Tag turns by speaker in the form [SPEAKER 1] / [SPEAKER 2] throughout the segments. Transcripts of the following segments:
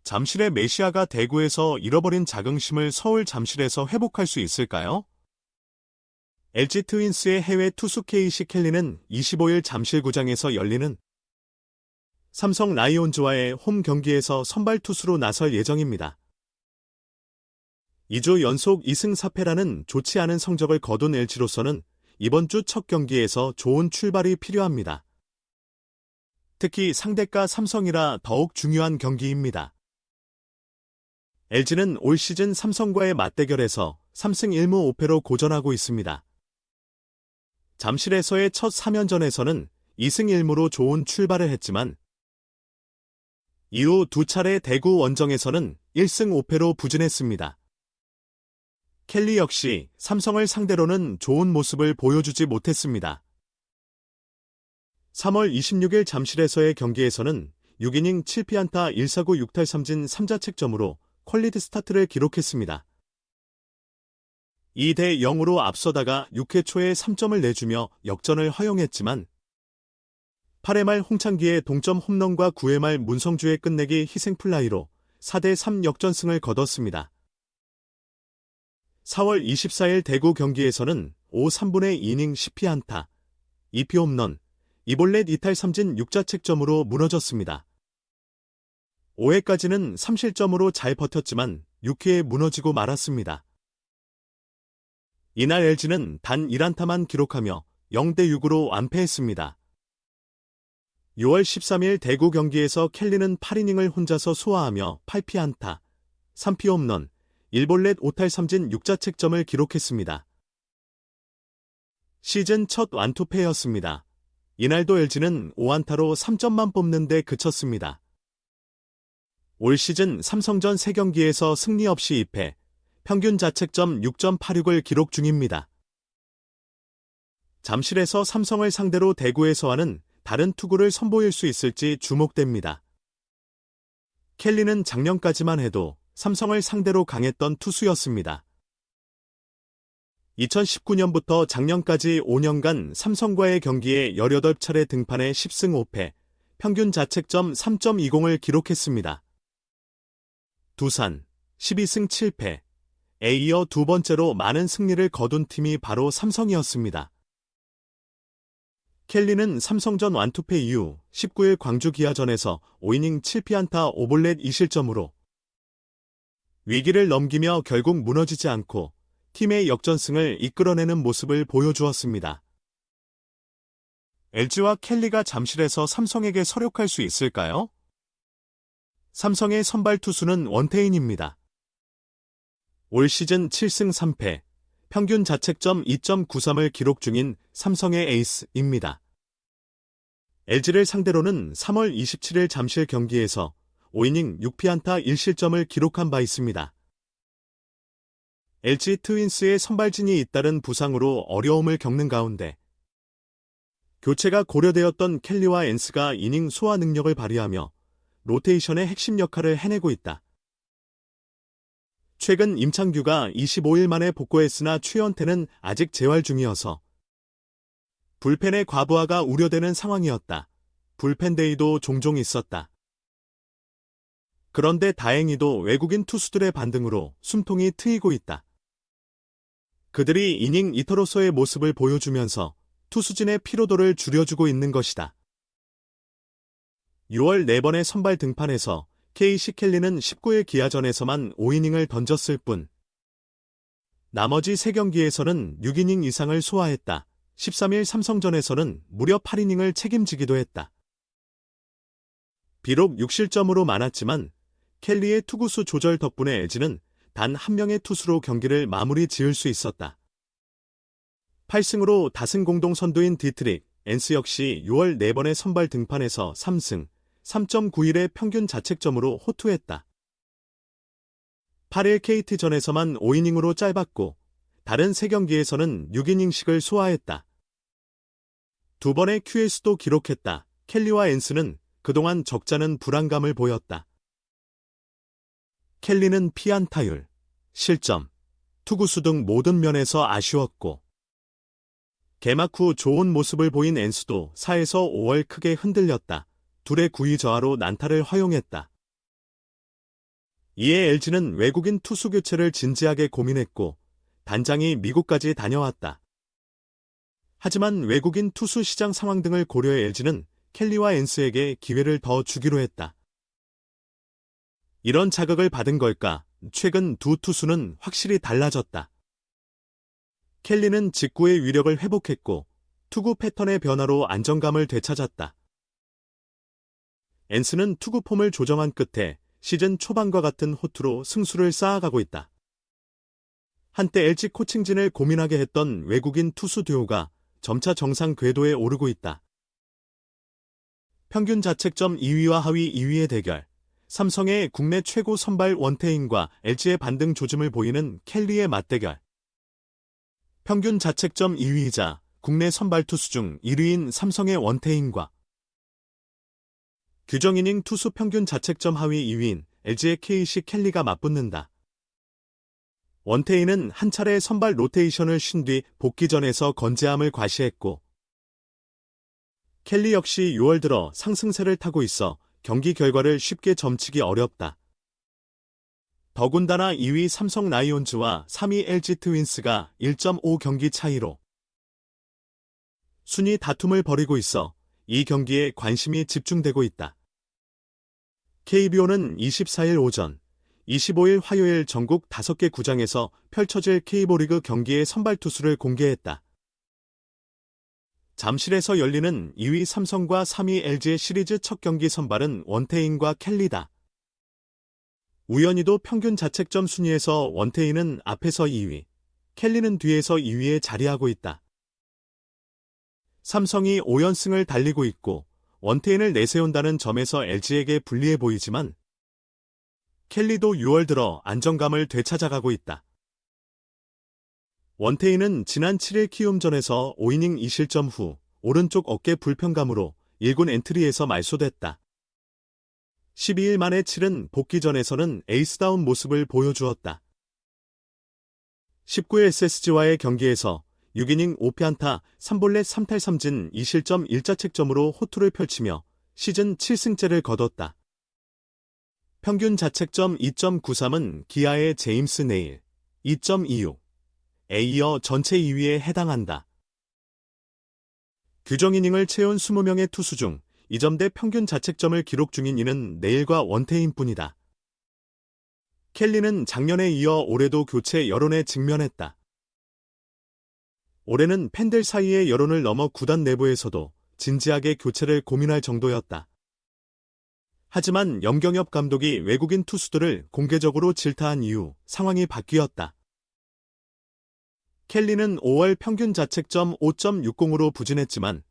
[SPEAKER 1] 잠실의 메시아가 대구에서 잃어버린 자긍심을 서울 잠실에서 회복할 수 있을까요? LG 트윈스의 해외 투수 KC 켈리는 25일 잠실구장에서 열리는 삼성 라이온즈와의 홈 경기에서 선발 투수로 나설 예정입니다. 2주 연속 2승 4패라는 좋지 않은 성적을 거둔 LG로서는 이번 주 첫 경기에서 좋은 출발이 필요합니다. 특히 상대가 삼성이라 더욱 중요한 경기입니다. LG는 올 시즌 삼성과의 맞대결에서 3승 1무 5패로 고전하고 있습니다. 잠실에서의 첫 3연전에서는 2승 1무로 좋은 출발을 했지만 이후 두 차례 대구 원정에서는 1승 5패로 부진했습니다. 켈리 역시 삼성을 상대로는 좋은 모습을 보여주지 못했습니다. 3월 26일 잠실에서의 경기에서는 6이닝 7피안타 1사구 6탈3진 3자책점으로 퀄리티 스타트를 기록했습니다. 2대 0으로 앞서다가 6회 초에 3점을 내주며 역전을 허용했지만 8회 말 홍창기의 동점 홈런과 9회 말 문성주의 끝내기 희생플라이로 4대 3 역전승을 거뒀습니다. 4월 24일 대구 경기에서는 5, 3분의 2이닝 10피안타, 2피 홈런, 2볼넷 2탈3진 6자책점으로 무너졌습니다. 5회까지는 3실점으로 잘 버텼지만 6회에 무너지고 말았습니다. 이날 LG는 단 1안타만 기록하며 0대 6으로 완패했습니다. 6월 13일 대구 경기에서 켈리는 8이닝을 혼자서 소화하며 8피안타, 3피 홈런, 1볼넷 5탈3진 6자책점을 기록했습니다. 시즌 첫 완투패였습니다. 이날도 LG는 5안타로 3점만 뽑는 데 그쳤습니다. 올 시즌 삼성전 3경기에서 승리 없이 2패, 평균 자책점 6.86을 기록 중입니다. 잠실에서 삼성을 상대로 대구에서 하는 다른 투구를 선보일 수 있을지 주목됩니다. 켈리는 작년까지만 해도 삼성을 상대로 강했던 투수였습니다. 2019년부터 작년까지 5년간 삼성과의 경기에 18차례 등판해 10승 5패, 평균 자책점 3.20을 기록했습니다. 두산 12승 7패에 이어 두 번째로 많은 승리를 거둔 팀이 바로 삼성이었습니다. 켈리는 삼성전 완투패 이후 19일 광주 기아전에서 5이닝 7피안타 5볼넷 2실점으로 위기를 넘기며 결국 무너지지 않고 팀의 역전승을 이끌어내는 모습을 보여주었습니다. LG와 켈리가 잠실에서 삼성에게 서력할 수 있을까요? 삼성의 선발 투수는 원태인입니다. 올 시즌 7승 3패, 평균 자책점 2.93을 기록 중인 삼성의 에이스입니다. LG를 상대로는 3월 27일 잠실 경기에서 5이닝 6피안타 1실점을 기록한 바 있습니다. LG 트윈스의 선발진이 잇따른 부상으로 어려움을 겪는 가운데 교체가 고려되었던 켈리와 엔스가 이닝 소화 능력을 발휘하며 로테이션의 핵심 역할을 해내고 있다. 최근 임창규가 25일 만에 복구했으나 최연태는 아직 재활 중이어서 불펜의 과부하가 우려되는 상황이었다. 불펜데이도 종종 있었다. 그런데 다행히도 외국인 투수들의 반등으로 숨통이 트이고 있다. 그들이 이닝 이터로서의 모습을 보여주면서 투수진의 피로도를 줄여주고 있는 것이다. 6월 4번의 선발 등판에서 KC 켈리는 19일 기아전에서만 5이닝을 던졌을 뿐 나머지 3경기에서는 6이닝 이상을 소화했다. 13일 삼성전에서는 무려 8이닝을 책임지기도 했다. 비록 6실점으로 많았지만 켈리의 투구수 조절 덕분에 LG는 단 한 명의 투수로 경기를 마무리 지을 수 있었다. 8승으로 다승 공동 선두인 디트릭, 엔스 역시 6월 4번의 선발 등판에서 3승, 3.91의 평균 자책점으로 호투했다. 8일 KT전에서만 5이닝으로 짧았고 다른 3경기에서는 6이닝씩을 소화했다. 2번의 QS도 기록했다. 켈리와 엔스는 그동안 적잖은 불안감을 보였다. 켈리는 피안타율, 실점, 투구수 등 모든 면에서 아쉬웠고 개막 후 좋은 모습을 보인 엔스도 4에서 5월 크게 흔들렸다. 둘의 구위 저하로 난타를 허용했다. 이에 LG는 외국인 투수 교체를 진지하게 고민했고 단장이 미국까지 다녀왔다. 하지만 외국인 투수 시장 상황 등을 고려해 LG는 켈리와 엔스에게 기회를 더 주기로 했다. 이런 자극을 받은 걸까, 최근 두 투수는 확실히 달라졌다. 켈리는 직구의 위력을 회복했고 투구 패턴의 변화로 안정감을 되찾았다. 엔스는 투구 폼을 조정한 끝에 시즌 초반과 같은 호투로 승수를 쌓아가고 있다. 한때 LG 코칭진을 고민하게 했던 외국인 투수 듀오가 점차 정상 궤도에 오르고 있다. 평균 자책점 2위와 하위 2위의 대결, 삼성의 국내 최고 선발 원태인과 LG의 반등 조짐을 보이는 켈리의 맞대결. 평균 자책점 2위이자 국내 선발 투수 중 1위인 삼성의 원태인과 규정이닝 투수 평균 자책점 하위 2위인 LG의 KC 켈리가 맞붙는다. 원태인은 한 차례 선발 로테이션을 쉰 뒤 복귀전에서 건재함을 과시했고 켈리 역시 6월 들어 상승세를 타고 있어 경기 결과를 쉽게 점치기 어렵다. 더군다나 2위 삼성 라이온즈와 3위 LG 트윈스가 1.5 경기 차이로 순위 다툼을 벌이고 있어 이 경기에 관심이 집중되고 있다. KBO는 24일 오전, 25일 화요일 전국 5개 구장에서 펼쳐질 K리그 경기의 선발 투수를 공개했다. 잠실에서 열리는 2위 삼성과 3위 LG의 시리즈 첫 경기 선발은 원태인과 켈리다. 우연히도 평균 자책점 순위에서 원태인은 앞에서 2위, 켈리는 뒤에서 2위에 자리하고 있다. 삼성이 5연승을 달리고 있고 원태인을 내세운다는 점에서 LG에게 불리해 보이지만 켈리도 6월 들어 안정감을 되찾아가고 있다. 원태인은 지난 7일 키움전에서 5이닝 2실점 후 오른쪽 어깨 불편감으로 1군 엔트리에서 말소됐다. 12일 만에 치른 복귀전에서는 에이스다운 모습을 보여주었다. 19일 SSG와의 경기에서 6이닝 5피안타 3볼넷 3탈3진 2실점 1자책점으로 호투를 펼치며 시즌 7승째를 거뒀다. 평균 자책점 2.93은 기아의 제임스 네일 2.26에 이어 전체 2위에 해당한다. 규정 이닝을 채운 20명의 투수 중 2점대 평균 자책점을 기록 중인 이는 네일과 원태인뿐이다. 켈리는 작년에 이어 올해도 교체 여론에 직면했다. 올해는 팬들 사이의 여론을 넘어 구단 내부에서도 진지하게 교체를 고민할 정도였다. 하지만 염경엽 감독이 외국인 투수들을 공개적으로 질타한 이후 상황이 바뀌었다. 켈리는 5월 평균 자책점 5.60으로 부진했지만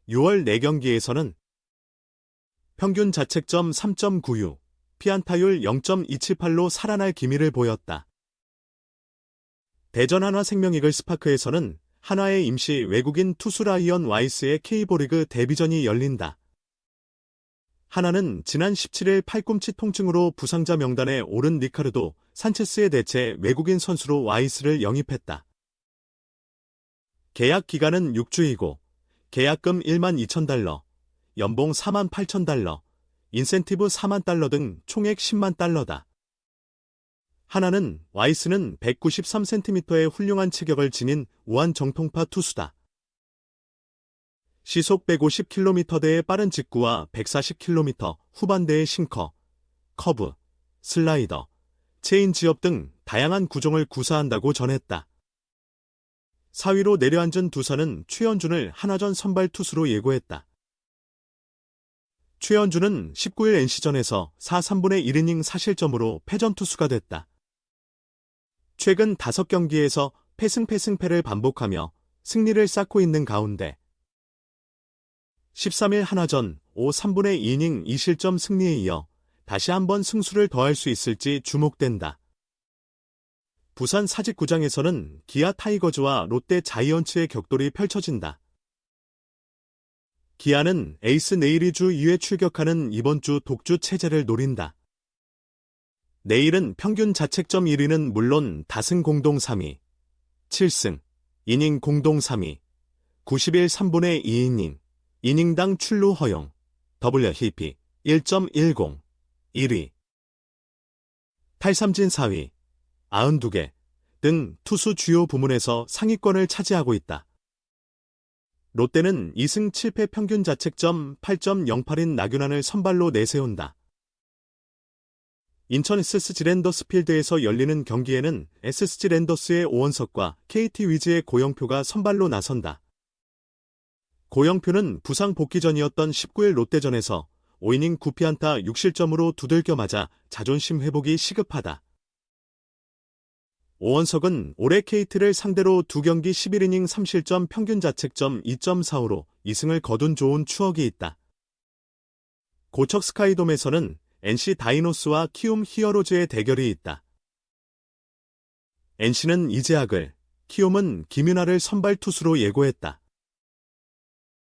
[SPEAKER 1] 6월 4경기에서는 평균 자책점 3.96, 피안타율 0.278로 살아날 기미를 보였다. 대전 한화생명이글 스파크에서는 한화의 임시 외국인 투수 라이언 와이스의 K리그 데뷔전이 열린다. 한화는 지난 17일 팔꿈치 통증으로 부상자 명단에 오른 리카르도 산체스에 대체 외국인 선수로 와이스를 영입했다. 계약 기간은 6주이고 계약금 1만 2천 달러, 연봉 4만 8천 달러, 인센티브 4만 달러 등 총액 10만 달러다. 하나는 와이스는 193cm의 훌륭한 체격을 지닌 우한 정통파 투수다. 시속 150km대의 빠른 직구와 140km 후반대의 싱커, 커브, 슬라이더, 체인지업 등 다양한 구종을 구사한다고 전했다. 4위로 내려앉은 두산은 최현준을 한화전 선발 투수로 예고했다. 최현준은 19일 NC전에서 4/3분의 1이닝 4실점으로 패전 투수가 됐다. 최근 5경기에서 패승패를 반복하며 승리를 쌓고 있는 가운데 13일 한화전 5/3분의 2이닝 2실점 승리에 이어 다시 한번 승수를 더할 수 있을지 주목된다. 부산 사직구장에서는 기아 타이거즈와 롯데 자이언츠의 격돌이 펼쳐진다. 기아는 에이스 네일이 주 2회 출격하는 이번 주 독주 체제를 노린다. 네일은 평균 자책점 1위는 물론 다승 공동 3위, 7승, 이닝 공동 3위, 91 3분의 2이닝, 이닝당 출루 허용, WHIP 1.10, 1위. 탈삼진 4위, 92개 등 투수 주요 부문에서 상위권을 차지하고 있다. 롯데는 2승 7패 평균 자책점 8.08인 나균환을 선발로 내세운다. 인천 SSG 랜더스 필드에서 열리는 경기에는 SSG 랜더스의 오원석과 KT 위즈의 고영표가 선발로 나선다. 고영표는 부상 복귀 전이었던 19일 롯데전에서 5이닝 9피안타 6실점으로 두들겨 맞아 자존심 회복이 시급하다. 오원석은 올해 KT를 상대로 2경기 11이닝 3실점 평균 자책점 2.45로 2승을 거둔 좋은 추억이 있다. 고척 스카이돔에서는 NC 다이노스와 키움 히어로즈의 대결이 있다. NC는 이재학을, 키움은 김윤아를 선발 투수로 예고했다.